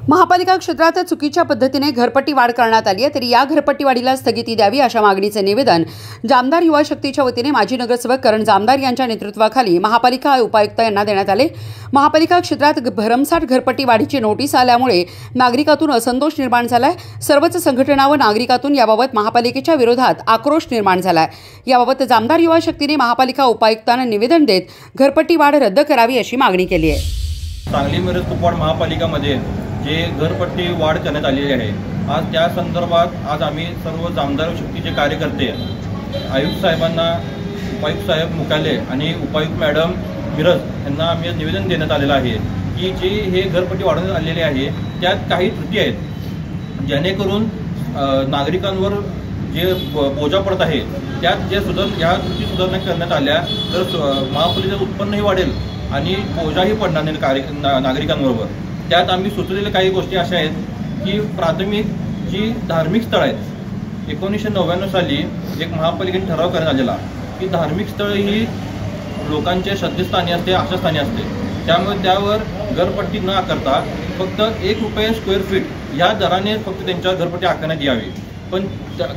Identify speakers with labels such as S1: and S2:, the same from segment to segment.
S1: महापालिका क्षेत्रात चुकीच्या पद्धतीने घरपट्टी वाढ करण्यात आली आहे, तरी या घरपट्टी वाढीला स्थगिती द्यावी अशा मागणीचे निवेदन जामदार युवा शक्तीच्या वतीने माजी नगरसेवक करण जामदार यांच्या नेतृत्वाखाली महापालिका उपायुक्त यांना देण्यात आले। महापालिका क्षेत्रात भरमसाठ घरपट्टी वाढीची नोटीस आल्यामुळे नागरिकातून असंतोष निर्माण झालाय। सर्वच संघटना व नागरिकातून याबाबत महापालिकेच्या विरोधात आक्रोश निर्माण झालाय। याबाबत जामदार युवा शक्तीने महापालिका उपायुक्तांना निवेदन देत घरपट्टी वाढ रद्द करावी अशी मागणी केली आहे।
S2: सांगली मिरज कुपवाड महापालिकामध्ये जे घरपट्टी वाढ करण्यात आलेली आहे, आज त्या संदर्भात आज आम्ही सर्व जामदार शक्तीचे कार्यकर्ते आयुक्त साहेबांना, उपायुक्त साहेब मुकाले आणि उपायुक्त मॅडम मिरज यांना आम्ही निवेदन देण्यात आलेलं आहे की जे हे घरपट्टी वाढवण्यात आलेले आहे त्यात काही त्रुटी आहेत, जेणेकरून नागरिकांवर जे बोजा पडत आहे त्यात जे ह्या त्रुटी सुधारणा करण्यात आल्या तर महापालिकेचं उत्पन्नही वाढेल आणि बोजाही पडणार नाही नागरिकांबरोबर। त्यात आम्ही सुचवलेल्या काही गोष्टी अशा आहेत की प्राथमिक जी धार्मिक स्थळं आहेत, 1999 साली एक महापालिकेने ठराव करण्यात आलेला की धार्मिक स्थळं ही लोकांच्या श्रद्धेस्थानी असते, आशास्थानी असते, त्यामुळे त्यावर घरपट्टी न आकारता फक्त ₹1 स्क्वेअर फीट या दराने फक्त त्यांच्यावर घरपट्टी आकारण्यात यावी। पण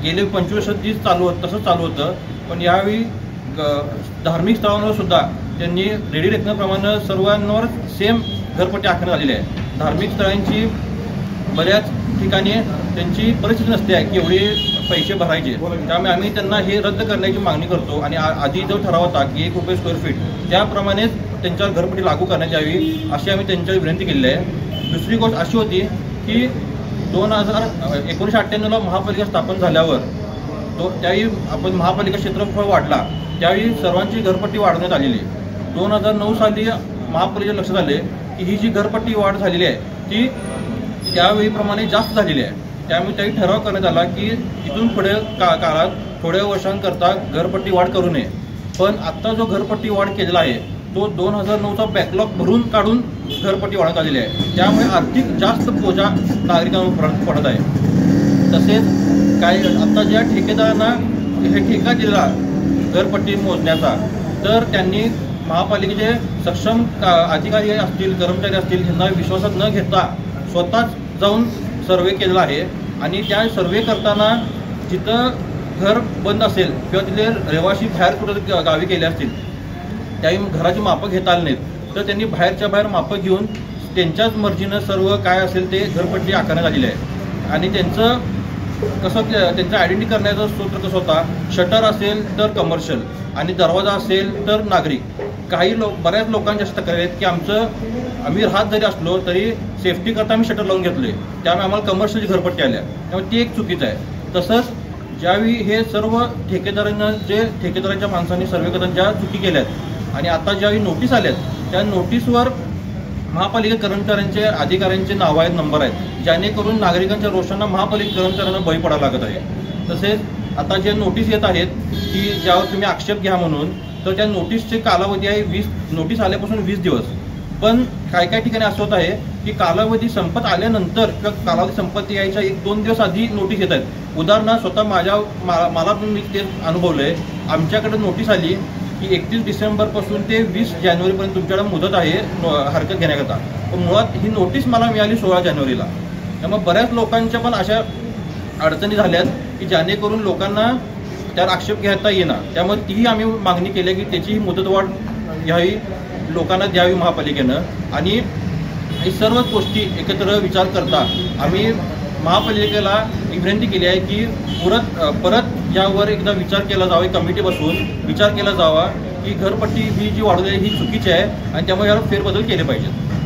S2: गेले 25 वर्षात तसंच चालू होतं, पण यावेळी धार्मिक स्थळांवर सुद्धा त्यांनी रेडी रेखनाप्रमाणे सर्वांवर सेम घरपट्टी आखण्यात आलेली आहे। धार्मिक स्थळांची बऱ्याच ठिकाणी त्यांची परिस्थिती नसते आहे की एवढे पैसे भरायचे, त्यामुळे आम्ही त्यांना हे रद्द करण्याची मागणी करतो आणि आधी जो ठराव होता की ₹1 स्क्वेअर फीट त्याप्रमाणेच त्यांच्यावर घरपट्टी लागू करण्यात यावी अशी आम्ही त्यांच्यावर विनंती केलेली आहे। दुसरी गोष्ट अशी होती की 1998ला महापालिका स्थापन झाल्यावर त्यावेळी आपण महापालिका क्षेत्रफळ वाढला, त्यावेळी सर्वांची घरपट्टी वाढवण्यात आलेली। 2009 साली महापालिकेच्या लक्षात आले की ही जी घरपट्टी वाढ झालेली आहे ती त्यावेळीप्रमाणे जास्त झालेली आहे, त्यामुळे त्यावेळी ठराव करण्यात आला की इथून पुढे काळात थोड्या वर्षांकरता घरपट्टी वाढ करू नये। पण आत्ता जो घरपट्टी वाढ केलेला आहे तो 2009चा बॅकलॉग भरून काढून घरपट्टी वाढवण्यात आलेली आहे, त्यामुळे आर्थिक जास्त बोजा नागरिकांवर पडत आहे। तसेच आता ज्या ठेकेदारांना हे ठेका दिला घरपट्टी मोजण्याचा, तर त्यांनी महापालिकेचे सक्षम अधिकारी असतील, कर्मचारी असतील, यांना विश्वासात न घेता स्वतःच जाऊन सर्वे केलेला आहे आणि त्या सर्वे करताना जिथं घर बंद असेल किंवा तिथे रहिवासी बाहेर कुठं गावी गेले असतील त्याही घराची मापं घेता आली नाहीत, तर त्यांनी बाहेरच्या बाहेर मापं घेऊन त्यांच्याच मर्जीनं सर्व काय असेल ते घरपट्टी आकारण्यात आलेली आहे। आणि त्यांचं आयडेंटिटी करण्याचा सूत्र कसं होता, शटर असेल तर कमर्शियल आणि दरवाजा असेल तर नागरिक। बऱ्याच लोकांच्या अशा तक्रारी आहेत की आम्ही राहत जरी असलो तरी सेफ्टी करता आम्ही शटर लावून घेतले, त्यामुळे आम्हाला कमर्शियलची घरपट्टी आल्या, त्यामुळे ती एक चुकीचं आहे। तसंच ज्यावेळी हे सर्व ठेकेदारांच्या माणसांनी सर्वे करताना ज्या चुकी केल्यात आणि आता ज्यावेळी नोटीस आल्यात त्या नोटीसवर महापालिका कर्मचाऱ्यांचे, अधिकाऱ्यांचे नाव आहेत, नंबर आहेत, जेणेकरून नागरिकांच्या रोषांना महापालिका कर्मचाऱ्यांना बळी पडायला लागत आहे। तसेच आता जे नोटीस येत आहेत की ज्यावर तुम्ही आक्षेप घ्या म्हणून, तर त्या नोटीसचे कालावधी आहे नोटीस आल्यापासून 20 दिवस। पण काही ठिकाणी असं होत आहे की कालावधी संपत आल्यानंतर किंवा कालावधी संपत यायच्या 1-2 दिवस आधी नोटीस येत आहेत। उदाहरणार्थ स्वतः मला पण मी ते अनुभवलं आहे, आमच्याकडे नोटीस आली की 31 डिसेंबरपासून ते 20 जानेवारीपर्यंत तुमच्याकडे मुदत आहे हरकत घेण्याकरता, पण मुळात ही नोटीस मला मिळाली 16 जानेवारीला। त्यामुळे बऱ्याच लोकांच्या पण अशा अडचणी झाल्यात की जेणेकरून लोकांना त्यावर आक्षेप घेता येणार, त्यामुळे तीही आम्ही मागणी केली की त्याचीही मुदतवाढ घ्यावी, लोकांना द्यावी महापालिकेनं। आणि ही सर्वच गोष्टी एकत्र विचार करता आम्ही महापालिकेला एक विनंती केली आहे की परत यावर एकदा विचार केला जावा, कमिटी बसवून विचार केला जावा की घरपट्टी ही जी वाढवली आहे ही चुकीची आहे आणि त्यामुळे यावर फेरबदल केले पाहिजेत।